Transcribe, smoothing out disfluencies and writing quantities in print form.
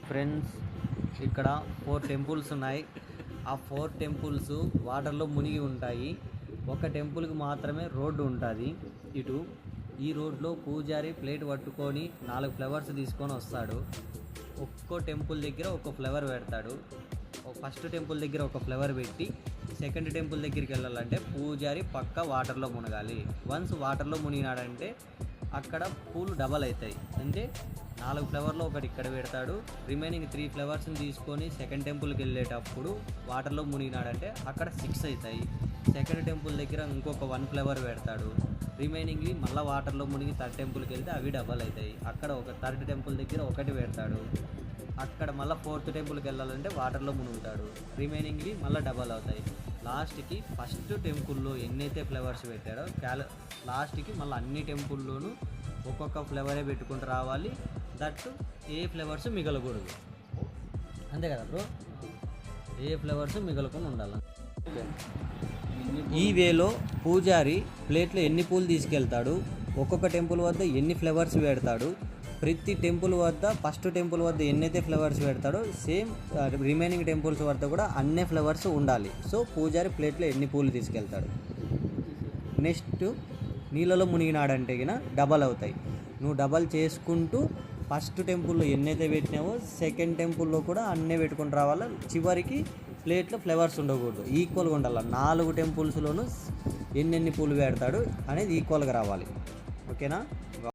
Friends, ఇక్కడ 4 temples ఉన్నాయి. ఆ 4 టెంపుల్స్ వాటర్లో మునిగి ఉంటాయి. ఒక టెంపుల్కి మాత్రమే రోడ్డు ఉంటుంది. ఇటు ఈ రోడ్లో పూజారి ప్లేట్ పట్టుకొని 4 ఫ్లవర్స్ తీసుకొని వస్తాడు. ఒక్కో టెంపుల్ దగ్గర ఒక ఫ్లవర్ పెడతాడు. ఫస్ట్ టెంపుల్ దగ్గర ఒక ఫ్లవర్ పెట్టి సెకండ్ టెంపుల్ దగ్గరికి వెళ్ళాలంటే పూజారి పక్క వాటర్లో మునగాలి. వన్స్ వాటర్లో మునిగినాడంటే అక్కడ పూలు డబల్ అవుతాయి. అంటే 4 ఫ్లవర్లో ఒకటి ఇక్కడ పెడతాడు. రిమైనింగ్ 3 ఫ్లవర్స్ని తీసుకొని సెకండ్ టెంపుల్కి వెళ్ళేటప్పుడు వాటర్లో మునిగినాడంటే అక్కడ 6 అవుతాయి. సెకండ్ టెంపుల్ దగ్గర ఇంకొక 1 ఫ్లవర్ పెడతాడు. రిమైనింగ్వి మళ్ళీ వాటర్లో మునిగి థర్డ్ టెంపుల్కి వెళ్తే అవి డబల్ అవుతాయి. అక్కడ ఒక థర్డ్ టెంపుల్ దగ్గర ఒకటి పెడతాడు. అక్కడ మళ్ళీ ఫోర్త్ టెంపుల్కి వెళ్ళాలంటే వాటర్లో మునుగుతాడు. రిమైనింగ్వి మళ్ళీ డబల్ అవుతాయి. లాస్ట్కి ఫస్ట్ టెంపుల్లో ఎన్నైతే ఫ్లవర్స్ పెట్టాడో లాస్ట్కి మళ్ళీ అన్ని టెంపుల్లోనూ ఒక్కొక్క ఫ్లవరే పెట్టుకుంటూ రావాలి. దట్టు ఏ ఫ్లవర్స్ మిగలకూడదు. అంతే కదా బ్రో, ఏ ఫ్లవర్స్ మిగలకుండా ఉండాలి. ఈ వేలో పూజారి ప్లేట్లో ఎన్ని పూలు తీసుకెళ్తాడు, ఒక్కొక్క టెంపుల్ వద్ద ఎన్ని ఫ్లవర్స్ పెడతాడు, ప్రతి టెంపుల్ వద్ద ఫస్ట్ టెంపుల్ వద్ద ఎన్నైతే ఫ్లవర్స్ పెడతాడో సేమ్ రిమైనింగ్ టెంపుల్స్ వద్ద కూడా అన్నే ఫ్లవర్స్ ఉండాలి. సో పూజారి ప్లేట్లో ఎన్ని పూలు తీసుకెళ్తాడు. నెక్స్ట్ నీళ్ళలో మునిగినాడంటే గిన డబల్ అవుతాయి. నువ్వు డబల్ చేసుకుంటూ ఫస్ట్ టెంపుల్లో ఎన్నైతే పెట్టినావో సెకండ్ టెంపుల్లో కూడా అన్నే పెట్టుకుంటూ రావాలి. చివరికి ప్లేట్లో ఫ్లవర్స్ ఉండకూడదు, ఈక్వల్గా ఉండాలి. 4 టెంపుల్స్లోనూ ఎన్నెన్ని పూలు పెడతాడు అనేది ఈక్వల్గా రావాలి. ఓకేనా?